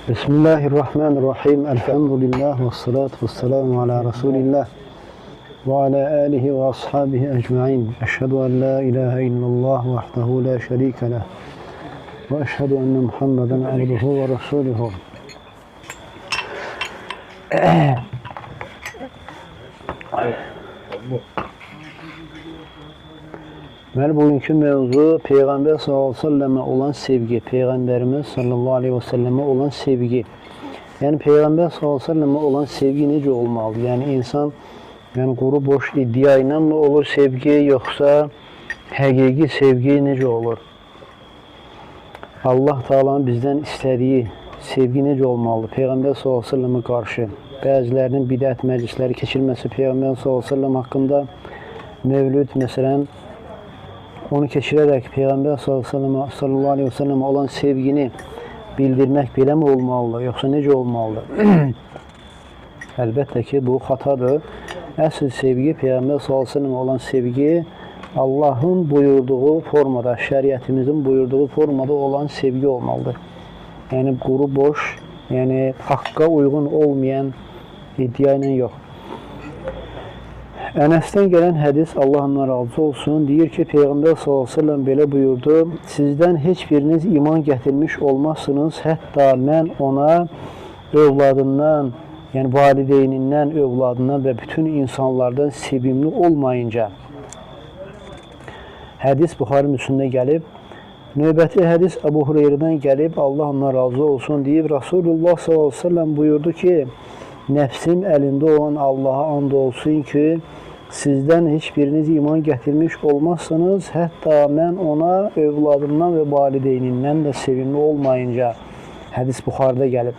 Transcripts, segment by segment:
Bismillahirrahmanirrahim. Elhamdülillah ve salatu ve selamu ala Resulillah ve ala alihi ve ashabihi ecma'in. Eşhedü en la ilahe illallah vahdehu la şerike leh. Ve eşhedü enne Muhammeden abduhu ve resuluhu. Ve bugünkü mevzu Peygamber sallallahu aleyhi ve selleme olan sevgi. Peygamberimiz sallallahu aleyhi ve selleme olan sevgi. Yani Peygamber sallallahu aleyhi ve selleme olan sevgi nece olmalı? Yani insan kuru boş iddiayla mı olur sevgi, yoksa hakiki sevgi nece olur? Allah Teala'nın bizden istediği sevgi nece olmalı? Peygamber sallallahu aleyhi ve selleme karşı bazılarının bid'at meclisleri keçirmesi, Peygamber sallallahu aleyhi ve sellem hakkında mevlüt mesela onu keçirerek Peygamber sallallahu aleyhi ve sellem olan sevgini bildirmek bile mi olmalı, yoksa nece olmalı? Elbette ki bu hatadır. Əsl sevgi, Peygamber sallallahu aleyhi ve sellem olan sevgi, Allah'ın buyurduğu formada, şeriatimizin buyurduğu formada olan sevgi olmalıdır. Yani kuru boş, yani hakka uygun olmayan iddiayla yok. Enes'ten gelen hadis, Allah ondan razı olsun, deyir ki Peygamber sallallahu aleyhi ve sellem belə buyurdu: sizden hiçbiriniz iman getirmiş olmazsınız, hatta mən ona övladından, yani valideynindən, övladından ve bütün insanlardan sevimli olmayınca. Hadis Buxari Müslim'de gelip, növbəti hadis Ebu Hureyre'den gelip, Allah ondan razı olsun, deyib Resulullah sallallahu aleyhi ve sellem buyurdu ki, nəfsim əlində olan Allah'a and olsun ki, sizden hiçbiriniz iman getirmiş olmazsınız, hatta mən ona övladından ve valideynindən de sevimli olmayınca. Hadis Buxarı'da gelip.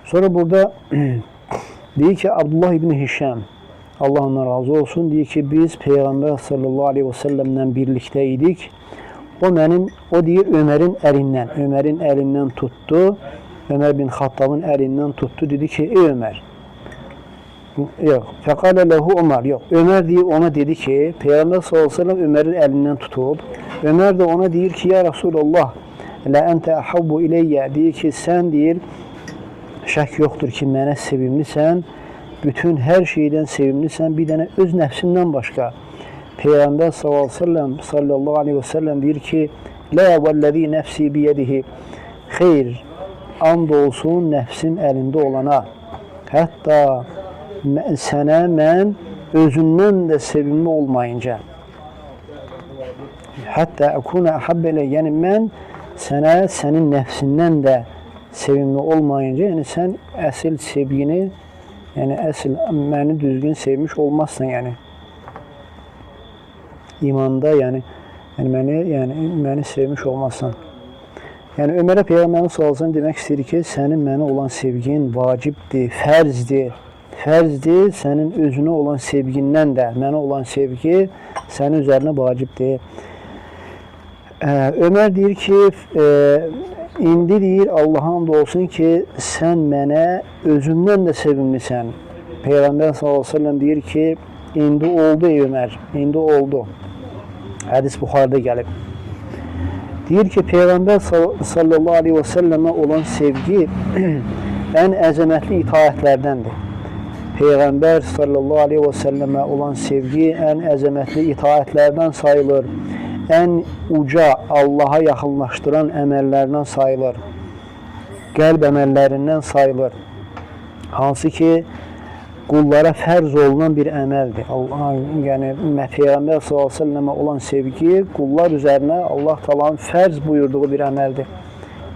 Sonra burada deyir ki Abdullah İbni Hişam, Allah ondan razı olsun, deyir ki biz Peygamber sallallahu aleyhi ve sellem'le birlikteydik. O deyir Ömer'in elinden tuttu. Ömer bin Xattab'ın elinden tuttu. Dedi ki ey Ömer. Yok. Fekale lehu Ömer. Yok. Ömer deyir ona dedi ki Peygamber sallallahu aleyhi ve sellem Ömer'in elinden tutup. Ömer de ona deyir ki ya Resulallah la ente ahabbu ileyye. Deyir ki sen deyir şək yoktur ki mənə sevimlisən. Bütün her şeyden sevimlisən. Bir dənə öz nəfsimdən başqa. Peygamber sallallahu aleyhi ve sellem deyir ki la vellezî nefsi biyedihi. Xeyr. And olsun nəfsim əlində olana. Hətta sənə mən özündən də sevimli olmayınca. Hətta əkuna əhabbə ilə. Yəni mən sənə sənin nəfsindən də sevimli olmayınca, yəni sən əsl sevgini, yəni əsl məni düzgün sevmiş olmazsan, yəni imanda, yəni məni sevmiş olmazsan. Yəni Ömərə Peyğəmbərin sallallahu demək istəyir ki, sənin mənə olan sevgin vacibdir, fərzdir. Fərzdir, sənin özünə olan sevgindən də mənə olan sevgi sənin üzərinə vacibdir. Ömər deyir ki, indi deyir Allah'a and olsun ki, sən mənə özündən də sevimlisən. Peyğəmbər sallallahu deyir ki, indi oldu ey Ömər, indi oldu. Hadis Buxarıda gəlib. Deyir ki, Peygamber sallallahu aleyhi ve selleme olan sevgi en əzəmətli itaətlərdəndir. Peygamber sallallahu aleyhi ve selleme olan sevgi en əzəmətli itaətlərdən sayılır. En uca Allah'a yaxınlaşdıran əməllərdən sayılır. Qəlb əməllərindən sayılır. Hansı ki, qullara fərz olunan bir əməldir. Yəni Peyğəmbər sallallahu aleyhi ve sellemə olan sevgi qullar üzərinə Allah Taala'nın fərz buyurduğu bir əməldir.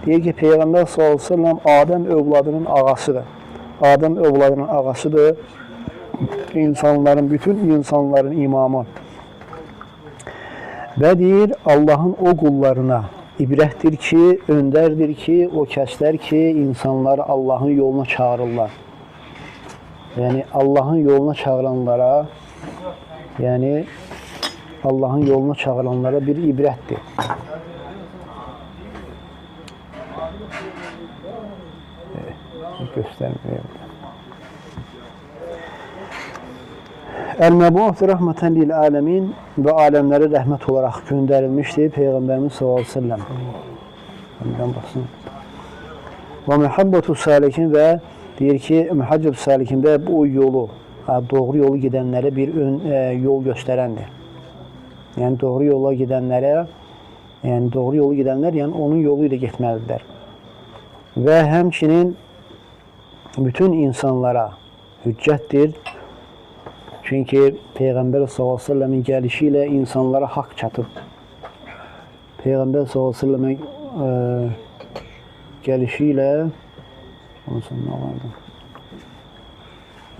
Deyir ki, Peyğəmbər sallallahu aleyhi ve sellem Adəm övladının ağasıdır. Adəm övladının ağasıdır. Bütün insanların imamı. Və deyir, Allahın o qullarına ibrətdir ki, öndərdir ki, o kəslər ki, insanları Allahın yoluna çağırırlar. Yani Allah'ın yoluna çağıranlara, yani Allah'ın yoluna çağıranlara bir ibrettir. Göstermiyor. El-Mebu'u rahmeten lil alemin ve alemlere rahmet olarak gönderilmiştir Peygamberimiz sallallahu aleyhi ve sellem. Ondan baxsın. Və muhabbetu salikin və deyir ki, muhabbetu salikin və bu yolu, doğru yolu gedənlərə bir yol göstərəndir. Yəni doğru yola gedənlərə, yəni doğru yolu gedənlər, yəni onun yolu ilə getməlidirlər. Və həmçinin bütün insanlara hüccətdir. Çünki Peyğəmbər s.ə.v-in gəlişi ilə insanlara haqq çatıb. Peyğəmbər s.ə.v-in gəlişi ilə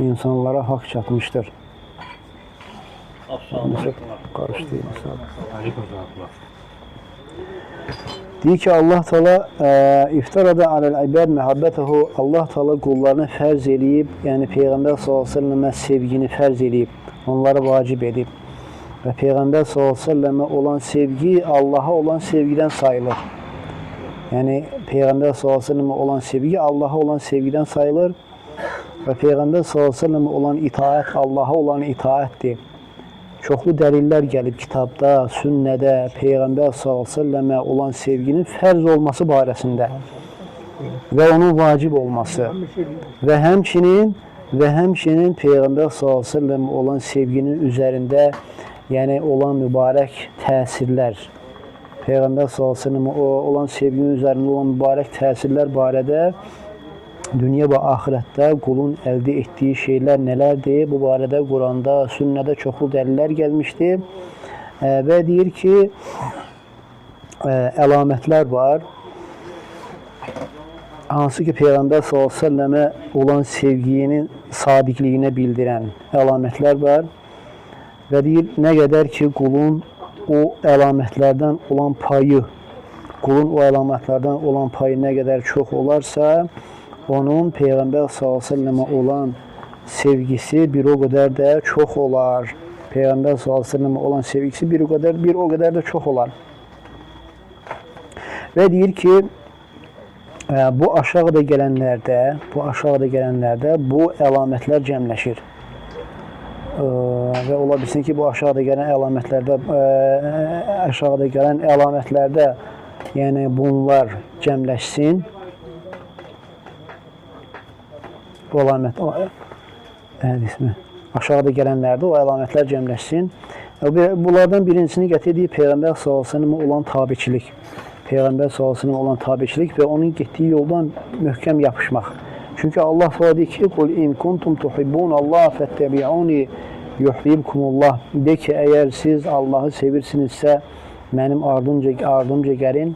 insanlara haqq çatmışdır. Qarışdı. Deyir ki, Allah Teala iftarada aləl ibad muhabbetahu, Allah Teala qullarına fərz eləyib, yəni Peyğəmbər s.ə.və sevgini fərz eləyib, onlara vacib edib. Və Peyğəmbər s.ə.və olan sevgi Allaha olan sevgidən sayılır. Yəni Peyğəmbər s.ə.və olan sevgi Allaha olan sevgidən sayılır və Peyğəmbər s.ə.və olan itaət Allaha olan itaətdir. Çoxlu dəlillər gəlib kitabda, sünnədə, Peyğəmbər s.ə.və olan sevginin fərz olması barəsində və onun vacib olması və həmçinin Peyğəmbər s.ə.və olan sevginin üzərində yəni olan mübarək təsirlər, Peyğəmbər s.ə.və olan sevginin üzərində olan mübarək təsirlər barədə dünya və axirətdə qulun əldə etdiyi şeylər nələrdir? Bu barədə Quranda, sünnədə çoxlu dəlillər gəlmişdir. Və deyir ki, əlamətlər var. Hansı ki, Peyğəmbər s.ə.və olan sevginin sadiqliyinə bildirən əlamətlər var. Və deyir, nə qədər ki, qulun o əlamətlərdən olan payı, nə qədər çox olarsa, onun Peyğəmbər s.ə.və olan sevgisi bir o qədər də çox olar. Peyğəmbər s.ə.və olan sevgisi bir o qədər də çox olar. Və deyir ki, bu aşağıda gələnlərdə bu əlamətlər cəmləşir. Və ola bilsin ki, bu aşağıda gələn əlamətlərdə yəni bunlar cəmləşsin. Aşağıda gələnlərdə o əlamətlər cəmləşsin. Bunlardan birincisini gətirdiyi Peyğəmbər s.ə.və olan tabiçilik. Peyğəmbər s.ə.və olan tabiçilik və onun getdiyi yoldan möhkəm yapışmaq. Çünki Allah deyir ki, "Qul in kuntum tuhibbunallah fettabi'uni yuhibbukumullah." De ki, əgər siz Allahı sevirsinizsə, mənim ardımca gəlin.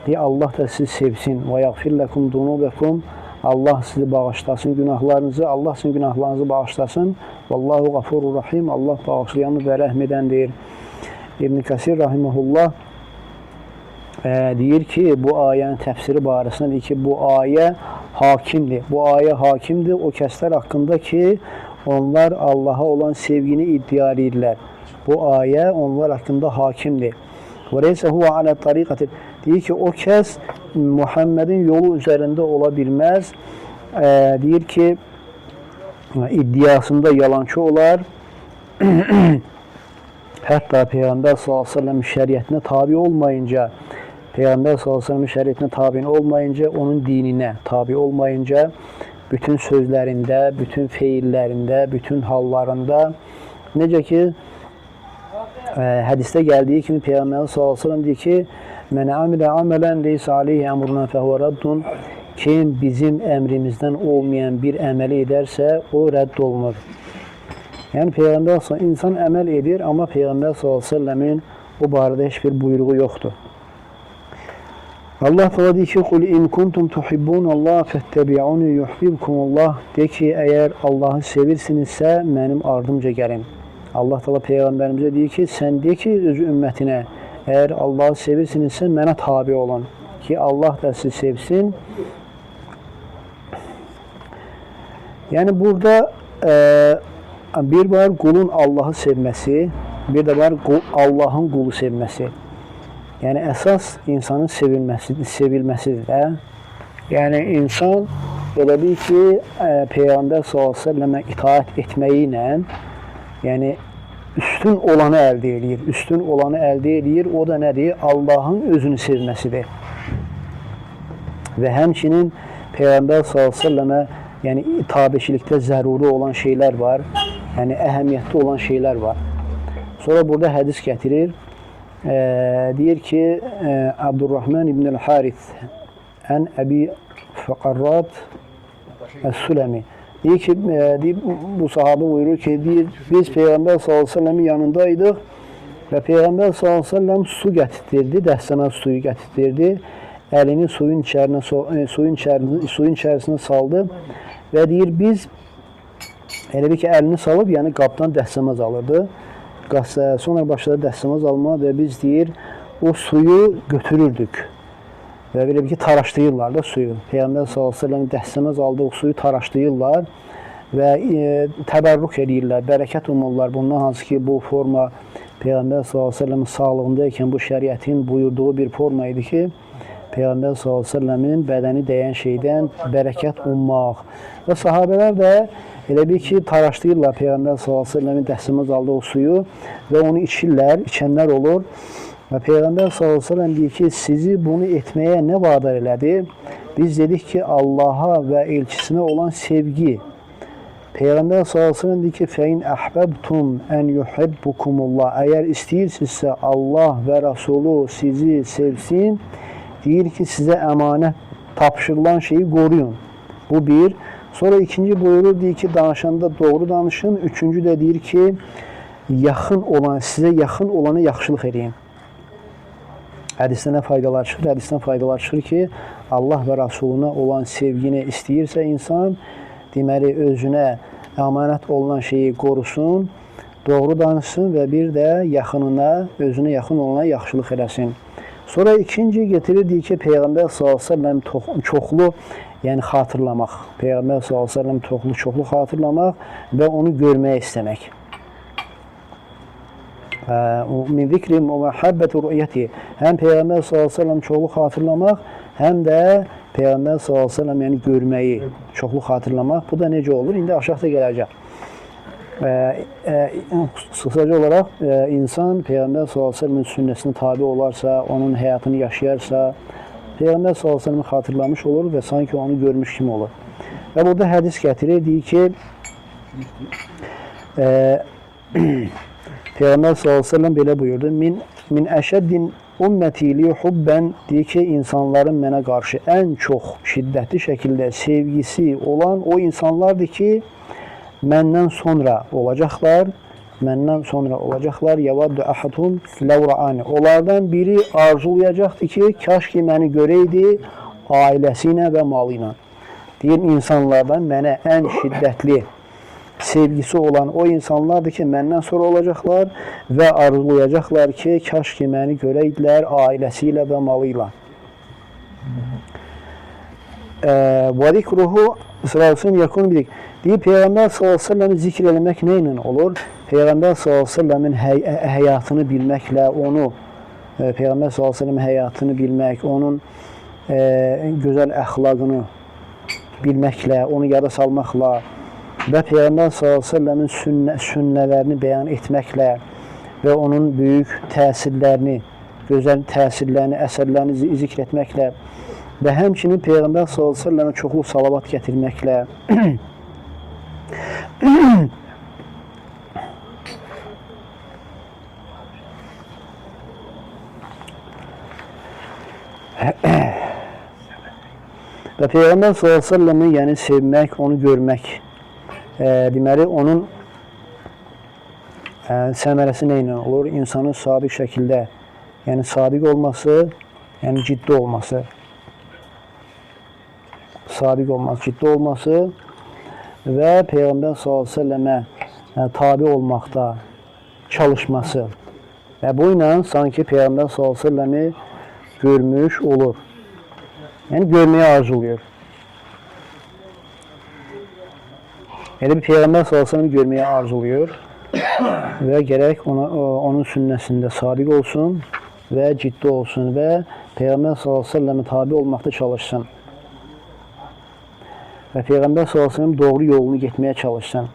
Deyə Allah da sizi sevsin. "Və yaghfir lakum dunubakum." Allah sizi bağışlasın günahlarınızı, Allah sizin günahlarınızı bağışlasın. Vallahu gafurur rahim. Allah bağışlayanı və rəhm edəndir. İbn Kəsir rahimehullah deyir ki, bu ayənin təfsiri barəsində deyir ki, bu ayə hakimdir. Bu ayə hakimdir o kəslər haqqında ki, onlar Allaha olan sevgini iddia edirlər. Bu ayə onlar haqqında hakimdir. Və leysə huve alə tariqatil. Deyir ki, o kəs Muhammedin yolu üzərində ola bilməz. Deyir ki, iddiasında yalancı olar. Hətta Peyğəmbər s.ə.v şəriətinə tabi olmayınca, onun dininə tabi olmayınca, bütün sözlərində, bütün feillərində, bütün hallarında, necə ki, hədisdə gəldiyi kimi Peyğəmbər s.ə.v deyir ki, "Mən amilə amələn leysə aleyhi əmruna fəhvə raddun." Kim bizim əmrimizdən olmayan bir əməli edərsə, o rədd olunur. Yəni Peyğəmbər s.ə.v insan əməl edir, amma Peyğəmbər s.ə.v-in o barədə heç bir buyruğu yoxdur. Allah təala deyir ki, "Qul in kuntum tuhibbunallah fettabi'uni yuhibbukumullah." De ki, əgər Allahı sevirsinizsə, mənim ardımca gəlin. Allah təala peyğəmbərimizə deyir ki, sən de ki, öz ümmətinə, əgər Allahı sevirsinizsə, mənə tabi olun ki, Allah da sizi sevsin. Yəni burada bir var qulun Allahı sevməsi, bir də var Allahın qulu sevməsi. Yəni əsas insanın sevilməsidir də. Yəni insan elə bil ki, Peyğəmbər s.ə.və itaət etməyi ilə yəni üstün olanı əldə edir. O da nədir? Allahın özünü sevməsidir. və həmçinin Peyğəmbər s.ə.və yəni tabeçilikdə zəruri olan şeylər var, yəni əhəmiyyətli olan şeylər var. Sonra burada hədis gətirir, deyir ki, Abdurrahman ibn el-Harith ən Əbi Fəqarrat Əs-Süləmi deyir ki, bu sahabə buyurur ki, deyir, biz Peyğəmbər s.ə.v-in yanındaydıq və Peyğəmbər s.ə.v su gətirdirdi, dəstəmaz suyu gətirdirdi, əlini suyun içərisinə saldı və deyir, biz elə bir ki, əlini salıb, yəni qabdan dəstəmaz alırdı. Sonra başladı dəstəmaz alma və biz deyir, o suyu götürürdük və belə bir ki, taraşdırırlar da suyu. Peyğəmbər s.ə.v dəstəmaz aldığı suyu taraşdırırlar və təbərrük edirlər, bərəkət umurlar. Bundan hansı ki, bu forma Peyğəmbər s.ə.v sağlığındaykən bu şəriətin buyurduğu bir forma idi ki, Peyğəmbər s.ə.v-in bədəni dəyən şeydən bərəkət ummaq. Və sahabələr də elə bir ki, taraşdırırlar Peyğəmbər s.ə.v-in dəstəmaz aldığı suyu və onu içirlər, içənlər olur. Və Peyğəmbər s.ə.v deyir ki, sizi bunu etməyə nə vadar elədi? Biz dedik ki, Allaha və elçisinə olan sevgi. Peyğəmbər s.ə.v deyir ki, فَاِنْ أَحْبَبْتُمْ أَنْ يُحِبُّكُمُ اللّٰهِ Əgər istəyirsinizsə Allah və Rasulü sizi sevsin, deyir ki, sizə əmanət tapşırılan şeyi qoruyun. Bu bir. Sonra ikinci buyurur, deyir ki, danışanda doğru danışın. Üçüncü də deyir ki, sizə yaxın olana yaxşılıq edin. Hədisdən nə faydalar çıxır? Hədisdən faydalar çıxır ki, Allah və Rasuluna olan sevgini istəyirsə insan, deməli, özünə əmanət olunan şeyi qorusun, doğru danışsın və bir də yaxınına, özünə yaxın olana yaxşılıq eləsin. Sonra ikinci getirir, deyir ki, Peyğəmbər s.ə.v çoxlu, yəni xatırlamaq. Peyğəmbər s.ə.v çoxlu xatırlamaq və onu görməyə istəmək. Min zikrim və məhəbbəti rü'yəti. Həm Peyğəmbər s.ə.v çoxlu xatırlamaq, həm də Peyğəmbər s.ə.v yəni görməyi çoxlu xatırlamaq. Bu da necə olur? İndi aşağıda gələcək. Qısaca olaraq insan Peyğəmbər s.ə.v-in sünnəsinə tabi olarsa, onun həyatını yaşayarsa, Peyğəmbər s.ə.v-i xatırlamış olur və sanki onu görmüş kimi olur. Və burada hədis gətirir, deyir ki, Peyğəmbər s.ə.v belə buyurdu, min əşəddin ümmətili hubbən, deyir ki, insanların mənə qarşı ən çox şiddətli şəkildə sevgisi olan o insanlardır ki, məndən sonra olacaqlar, yavaddu əhədhum ləvra'ani. Onlardan biri arzulayacaqdır ki, kaş ki məni görəydi ailəsi ilə və malı ilə. Deyir, insanlardan mənə ən şiddətli sevgisi olan o insanlardır ki, məndən sonra olacaqlar və arzulayacaqlar ki, kaş ki məni görəydilər ailəsi ilə və malı ilə. Və zikruhu sırasını yakın bilik. Deyir, Peyğəmbər s.ə.v-i zikr eləmək nə ilə olur? Peyğəmbər s.ə.v-in həyatını bilməklə, Peyğəmbər s.ə.v-in həyatını bilmək, onun gözəl əxlaqını bilməklə, onu yada salmaqla və Peyğəmbər s.ə.v-in sünnələrini bəyan etməklə və onun böyük təsirlərini, gözəl təsirlərini, əsərlərini zikr etməklə və həmçinin Peyğəmbər s.ə.v-ə çoxlu salavat gətirməklə və Peyğəmbər s.ə.v-i yəni sevmək, onu görmək, deməli, onun səmərəsi nə ilə olur? İnsanın sadiq şəkildə, yəni sadiq olması, yəni ciddi olması. Sadiq olması, ciddi olması və Peyğəmbər s.ə.və tabi olmaqda çalışması və bu ilə sanki Peyğəmbər s.ə.və görmüş olur. Yəni görməyə arzuluyur. Elə bir Peyğəmbər s.ə.və görməyə arzuluyur və gərək onun sünnəsində sadiq olsun və ciddi olsun və Peyğəmbər s.ə.və tabi olmaqda çalışsın. Və Peyğəmbər s.ə.v doğru yolunu getməyə çalışsın.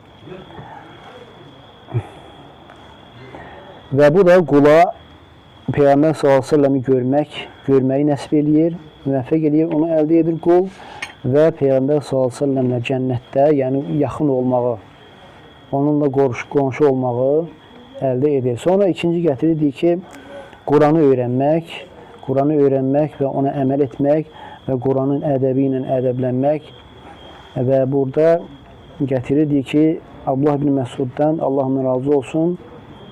Və bu da qula Peyğəmbər s.ə.v görməyi nəsib eləyir müvəffəq eləyir, onu əldə edir qul və Peyğəmbər s.ə.v-lə cənnətdə, yəni yaxın olmağı, onunla qonşu olmağı əldə edir. Sonra ikinci gətirirdi ki, Quranı öyrənmək və ona əməl etmək və Quranın ədəbi ilə ədəblənmək və burada gətirirdi ki, Abdullah ibn Məsuddan, Allah ondan razı olsun,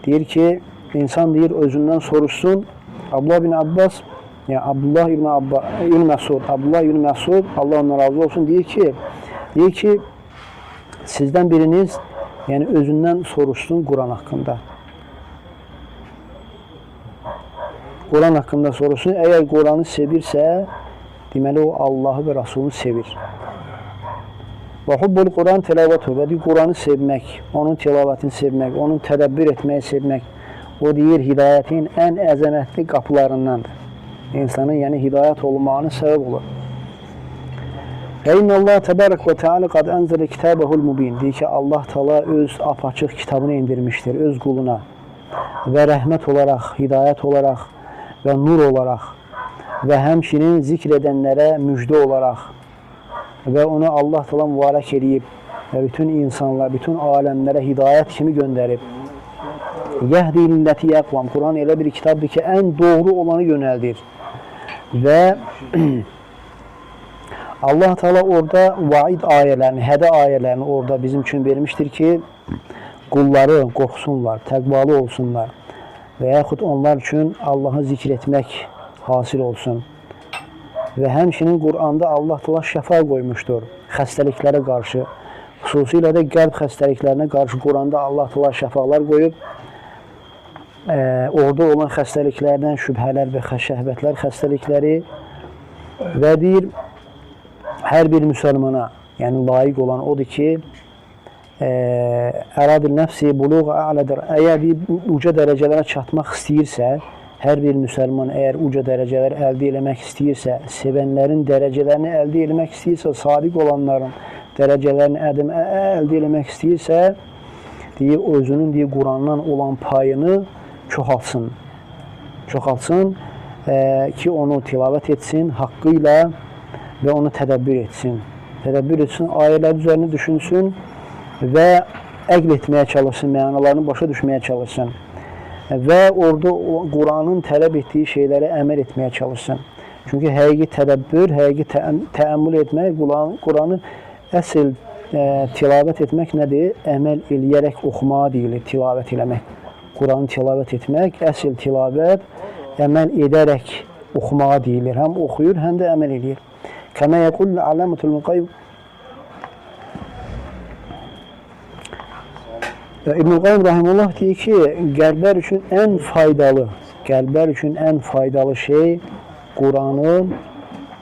deyir ki, insan deyir, özündən soruşsun. Abdullah ibn Abbas, yəni Abdullah ibn Məsud, Allah ondan razı olsun, deyir ki, sizdən biriniz, yəni özündən soruşsun Quran haqqında. Quran haqqında soruşsun. Əgər Quranı sevirsə, deməli o Allahı və Rasulunu sevir. Və hubbul Quran tilavətu və deyir, Quranı sevmək, onun tilavətini sevmək, onun tədəbbür etməyi sevmək, o deyir, hidayətin ən əzəmətli qapılarındandır. İnsanın, yəni hidayət olmağına səbəb olur. Və inna Allah təbarək və teala qad ənzələ kitabəhul mubin. Deyir ki, Allah Teala öz apaçıq kitabını indirmişdir öz quluna və rəhmət olaraq, hidayət olaraq və nur olaraq və həmçinin zikr edənlərə müjdə olaraq və onu Allah Teala mübarək edib və bütün insanlar, bütün aləmlərə hidayət kimi göndərib. Yəhdi illəti yəqvam. Quran elə bir kitabdır ki, ən doğru olanı yönəldir. Və Allah Teala orada vaid ayələrini, hədə ayələrini orada bizim üçün vermişdir ki, qulları qorxsunlar, təqvalı olsunlar və yaxud onlar üçün Allahı zikr etmək hasil olsun. Və həmçinin Quranda Allah Teala şəfa qoymuşdur xəstəliklərə qarşı. Xüsusilə də qəlb xəstəliklərinə qarşı Quranda Allah Teala şəfalar qoyub. Orada olan xəstəliklərdən şübhələr və şəhvətlər xəstəlikləri və deyir, hər bir müsəlmana, yəni layiq olan odur ki, əradil nəfsi buluğ a'lədir. Əgər uca dərəcələrə çatmaq istəyirsə, hər bir müsəlman əgər uca dərəcələr əldə eləmək istəyirsə, sevənlərin dərəcələrini əldə eləmək istəyirsə, sadiq olanların dərəcələrini əldə eləmək istəyirsə, deyir, özünün deyir, Qurandan olan payını çoxaltsın ki, onu tilavət etsin haqqı ilə və onu tədəbbür etsin. Tədəbbür etsin, ayələr üzərində düşünsün və əql etməyə çalışsın, mənalarını başa düşməyə çalışsın. Və orada Quranın tələb etdiyi şeylərə əməl etməyə çalışsın. Çünki həqiqi tədəbbür, həqiqi təəmmül etmək, Quranı əsl tilavət etmək nədir? Əməl eləyərək oxumağa deyilir, tilavət eləmək. Quranı tilavət etmək, əsl tilavət, əməl edərək oxumağa deyilir. Həm oxuyur, həm də əməl edir. Kəmə yəqul aləmətul müqayyib. İbn-i Qayyim Rahimullah deyir ki, qəlblər üçün ən faydalı şey Quranın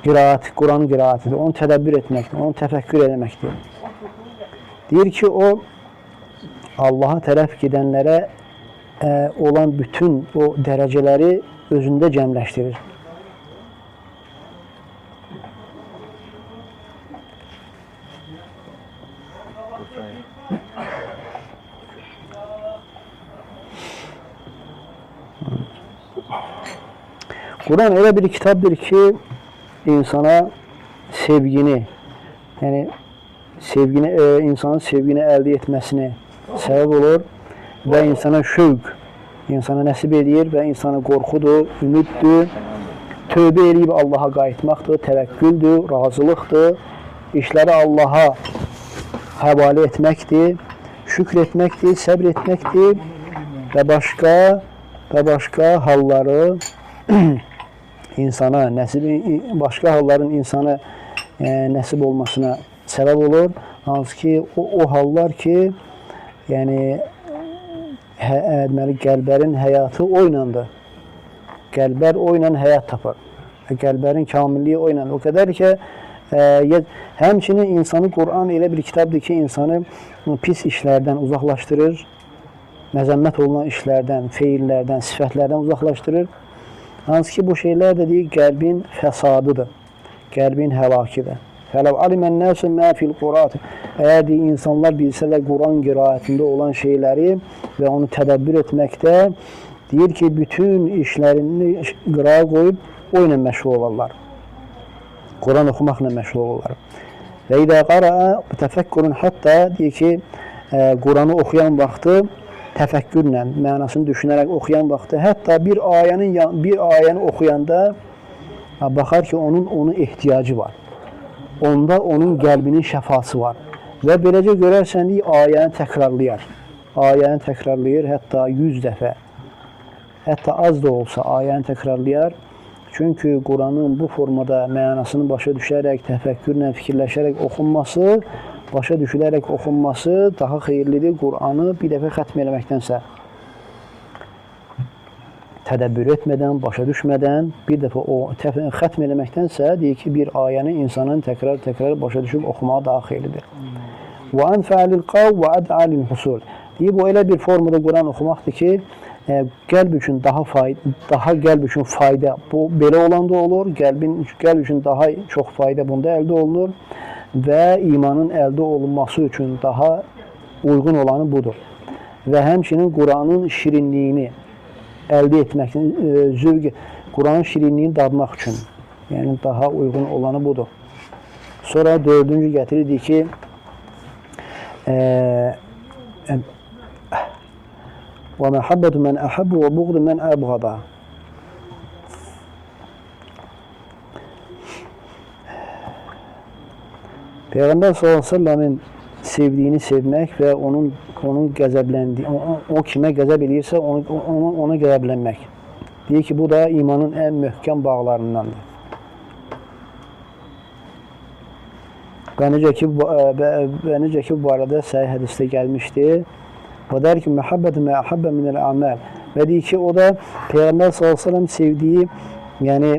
qiraətidir, onu tədəbbür etməkdir, onu təfəkkür etməkdir. Deyir ki, o Allaha tərəf gedənlərə olan bütün o dərəcələri özündə cəmləşdirir. Quran elə bir kitabdır ki, insana sevgini, yəni insanın sevgini əldə etməsini səbəb olur və insana şövq, insana nəsib edir və insana qorxudur, ümiddir, tövbə eləyib Allaha qayıtmaqdır, təvəkküldür, razılıqdır, işləri Allaha həvalə etməkdir, şükr etməkdir, səbr etməkdir və başqa halları insana başqa halların insana nəsib olmasına səbəb olur. Hansı ki, o hallar ki, yəni deməli, qəlblərin həyatı oynandı. Qəlblər oyla həyat tapır. Qəlblərin kamilliyi oynandı. O qədər ki, həmçinin insanı Quran elə bir kitabdır ki, insanı pis işlərdən uzaqlaşdırır, məzəmmət olunan işlərdən, feillərdən, sifətlərdən uzaqlaşdırır. Hansı ki, bu şeylər də deyir, qəlbin fəsadıdır, qəlbin həlakidir. Fələv alimən nəsə mə fil Quran. Əgər deyir, insanlar bilsələr Quran qiraətində olan şeyləri və onu tədəbbür etməkdə, deyir ki, bütün işlərini qırağa qoyub oyla məşğul olarlar. Quran oxumaqla məşğul olurlar. Və idə qara'a təfəkkürün hətta deyir ki, Quranı oxuyan vaxtı təfəkkürlə, mənasını düşünərək oxuyan vaxtı, hətta bir ayəni oxuyanda baxar ki, onun ona ehtiyacı var. Onda onun qəlbinin şəfası var. Və beləcə görərsən deyir, ayəni təkrarlayar. Ayəni təkrarlayır, hətta 100 dəfə. Hətta az da olsa ayəni təkrarlayar. Çünki Quranın bu formada mənasını başa düşərək, təfəkkürlə, fikirləşərək oxunması, başa düşülərək oxunması daha xeyirlidir. Quranı bir dəfə xətm eləməkdənsə, tədəbbür etmədən, başa düşmədən, bir dəfə o xətm eləməkdənsə, deyir ki, bir ayəni insanın təkrar başa düşüb oxumağı daha xeyirlidir. Və ənfə'lil qav və əd'alil husul. Deyir, bu elə bir formada Quran oxumaqdır ki, qəlb üçün daha qəlb üçün fayda bu belə olanda olur. Qəlb üçün daha çox fayda bunda əldə olunur və imanın əldə olunması üçün daha uyğun olanı budur. Və həmçinin Quranın şirinliyini əldə etmək, Quranın şirinliyini dadmaq üçün, yəni daha uyğun olanı budur. Sonra dördüncü gətirirdik ki, və məhəbbətu mən əhəbbu və buğdu mən əbğada. Peyğəmbər s.ə.v-in sevdiyini sevmək və onun qəzəbləndiyi, o kimə qəzəb edirsə, ona qəzəblənmək. Deyir ki, bu da imanın ən möhkəm bağlarındandır. Və necə ki, bu barədə səhih hədisdə gəlmişdir. Və der ki, məhəbbətu mə əhəbbə minəl əməl. Və deyir ki, o da Peyğəmbər s.ə.v sevdiyi, yəni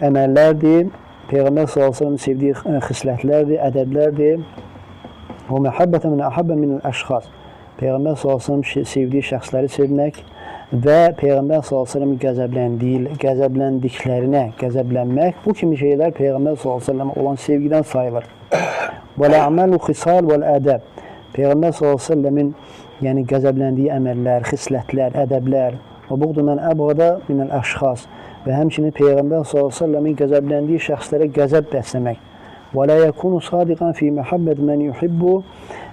əməllərdir. Peyğəmbər s.ə.v sevdiyi xislətlərdir, ədəblərdir. Və məhəbbətə min əhəbbə minəl əşxas. Peyğəmbər s.ə.v sevdiyi şəxsləri sevmək və Peyğəmbər s.ə.v qəzəbləndiklərinə qəzəblənmək. Bu kimi şeylər Peyğəmbər s.ə.v olan sevgidən sayılır. Və lə'məlu xisal vəl-ədəb. Peyğəmbər s.ə.v-in yəni qəzəbləndiyi əməllər, xislətlər, ədəblər. Və buğdu mən əbğada minəl əşxas. Və həmçinin Peyğəmbər s.ə.v-in qəzəbləndiyi şəxslərə qəzəb bəsləmək. Və lə yəkunu sadiqan fi məhəbbəd mən yuhibbu.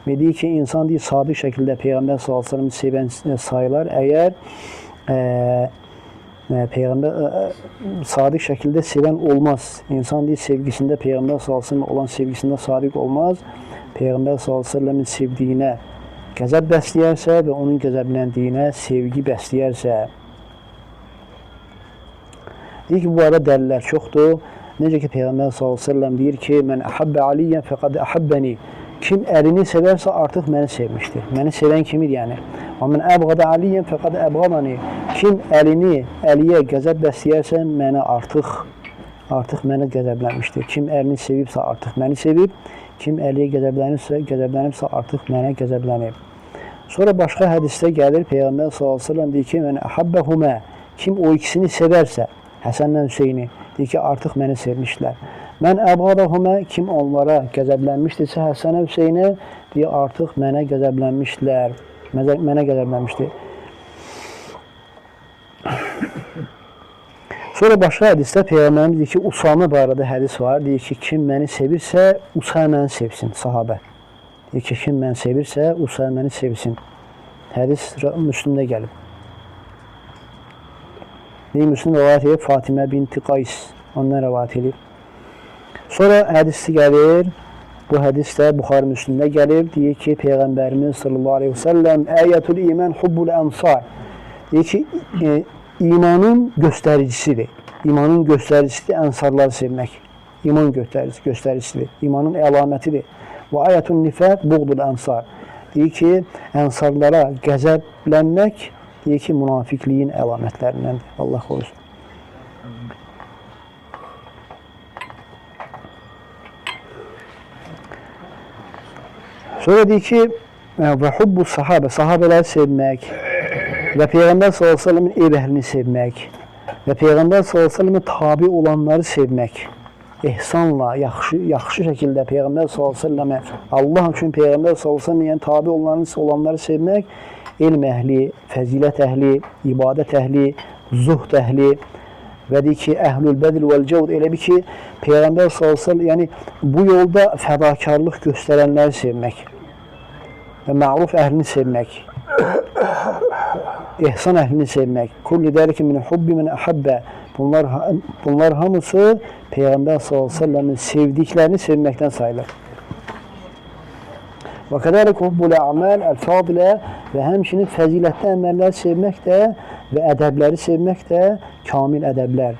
Və deyir ki, insan deyir, sadiq şəkildə Peyğəmbər s.ə.v sevən sayılar. Əgər Peyğəmbər sadiq şəkildə sevən olmaz. İnsan deyir, sevgisində Peyğəmbər s.ə.v olan sevgisində sadiq olmaz. Peyğəmbər s.ə.v-in sevdiyinə qəzəb bəsləyərsə və onun qəzəbləndiyinə sevgi bəsləyərsə. Deyir ki, bu arada dəlillər çoxdur. Necə ki, Peyğəmbər s.ə.v deyir ki, mən əhəbbə aliyyən fəqad əhəbbəni. Kim əlini sevərsə artıq məni sevmişdir. Məni sevən kimdir yəni? Və mən əbğada aliyyən fəqad əbğadəni. Kim Əliyə qəzəb bəsləyərsə mənə artıq mənə qəzəblənmişdir. Kim əlini sevibsə artıq məni sevib. Kim Əliyə qəzəblənibsə artıq mənə qəzəblənib. Sonra başqa hədisdə gəlir, Peyğəmbər s.ə.v deyir ki, mən əhəbbəhumə. Kim o ikisini sevərsə, Həsənlə Hüseyni, deyir ki, artıq məni sevmişlər. Mən əbğadəhumə, kim onlara qəzəblənmişdirsə, Həsənə Hüseynə, deyir, artıq mənə qəzəblənmişlər. Mənə qəzəblənmişdir. Sonra başqa hədisdə Peyğəmbərimiz deyir ki, Usamə barədə hədis var. Deyir ki, kim məni sevirsə, Usamə məni sevsin, sahabə. Deyir ki, kim məni sevirsə, Usamə məni sevsin. Hədis Müslümdə gəlib. Deyir, Müslüm rəvayət edib, Fatimə binti Qays, ondan rəvayət edib. Sonra hədisi gəlir, bu hədis də Buxari Müslümdə gəlib. Deyir ki, Peyğəmbərimiz sallallahu aleyhi və səlləm, Əyətül iman hubbul ənsar. Deyir ki, İmanın göstəricisidir. İmanın göstəricisidir ənsarları sevmək. İman göstəricisidir. İmanın əlamətidir. Və ayətun nifaq buğdul ənsar. Deyir ki, ənsarlara qəzəblənmək, deyir ki, münafiqliyin əlamətlərindəndir. Allah qorusun. Sonra deyir ki, və hubbu sahabə, sahabələri sevmək. Və Peyğəmbər s.ə.v-in ev əhlini sevmək və Peyğəmbər s.ə.v-in tabi olanları sevmək, ehsanla, yaxşı şəkildə Peyğəmbər s.ə.v-ə, Allah üçün Peyğəmbər s.ə.v-ə yəni tabi olanları sevmək, elm əhli, fəzilət əhli, ibadət əhli, zuhd əhli Və deyir ki, əhlül bədl vəl cəvd, elə bir ki, Peyğəmbər sallallahu əleyhi, yəni bu yolda fədakarlıq göstərənləri sevmək və ma'ruf əhlini sevmək, ihsan əhlini sevmək. Kullu zalika min hubbi men ahabba. Bunlar hamısı Peyğəmbər sallallahu əleyhi sevdiklərini sevməkdən sayılır. Və kədəlik hubbul a'mal el-fadilə və həmçinin fəzilətli əməlləri sevmək də və ədəbləri sevmək də kamil ədəblər.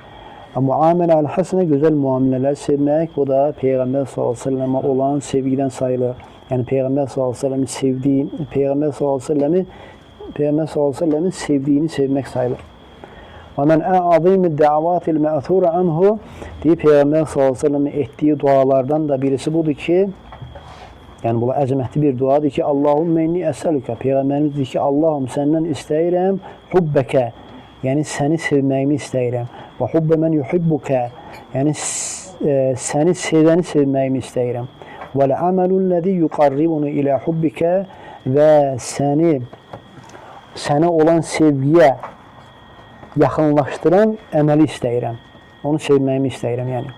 Muamilə el-hasenə gözəl müamilələr sevmək, bu da Peyğəmbər sallallahu əleyhi və səlləmə olan sevgidən sayılır. Yəni Peyğəmbər sallallahu əleyhi və səlləmin sevdiyi, Peyğəmbər sallallahu əleyhi və səlləmin sevdiyini sevmək sayılır. Və mən a'zimid da'vatil ma'thura anhu, deyir Peyğəmbər sallallahu əleyhi və səlləmin etdiyi dualardan da birisi budur ki, yəni bu əzəmətli bir duadır ki, Allahümmə inni əsəlükə, Peyğəmbərimiz deyir ki, Allahım səndən istəyirəm hubbəkə, yəni səni sevməyimi istəyirəm. Və hubbə mən yuhibbukə, yəni səni sevəni sevməyimi istəyirəm. Və l-əməlulləzi yuqarribunu ilə hubbikə və sənə olan sevgiyə yaxınlaşdıran əməli istəyirəm. Onu sevməyimi istəyirəm, yəni.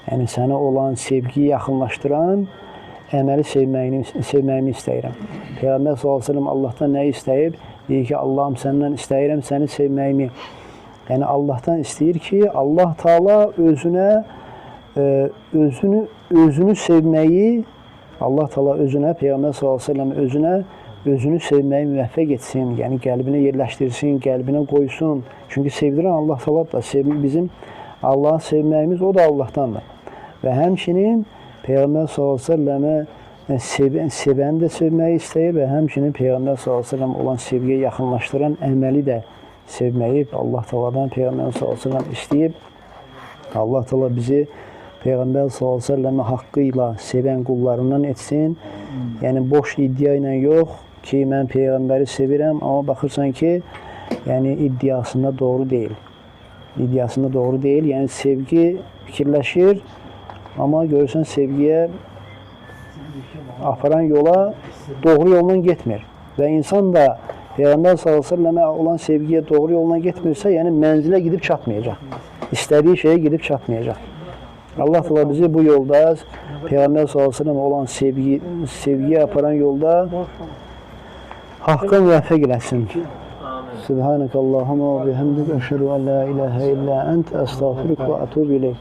Yəni sənə olan sevgiyi yaxınlaşdıran əməli sevməyimi istəyirəm. Peyğəmbər s.ə.v Allahdan nə istəyib? Deyir ki, Allahım səndən istəyirəm səni sevməyimi. Yəni Allahdan istəyir ki, Allah Taala özünü sevməyi, Allah Taala özünə, Peyğəmbər s.ə.v özünü sevməyi müvəffəq etsin. Yəni qəlbinə yerləşdirsin, qəlbinə qoysun. Çünki sevdirən Allah Taala da, bizim Allahı sevməyimiz o da Allahdandır. Və həmçinin Peyğəmbər s.ə.və sevəni də sevməyi istəyir və həmçinin Peyğəmbər s.ə.və olan sevgiyə yaxınlaşdıran əməli də sevməyi Allah Taala'dan Peyğəmbər s.ə.və istəyib. Allah Taala bizi Peyğəmbər s.ə.və haqqı ilə sevən qullarından etsin. Yəni boş iddia ilə yox ki, mən Peyğəmbəri sevirəm, amma baxırsan ki, yəni iddiasında doğru deyil. İddiasında doğru deyil. Yəni sevgi fikirləşir, amma görürsən sevgiyə aparan yola doğru yolla getmir. Və insan da Peyğəmbər s.ə.və olan sevgiyə doğru yolla getmirsə, yəni mənzilə gedib çatmayacaq. İstədiyi şeyə gedib çatmayacaq. Allah Teala bizi bu yolda Peyğəmbər s.ə.və olan sevgiyə aparan yolda haqqa müvəffəq eləsin. Subhanəkəllahumma və bihamdik, əşhədu an la ilahə illə ənt, əstəğfiruka və etûbü ileyk.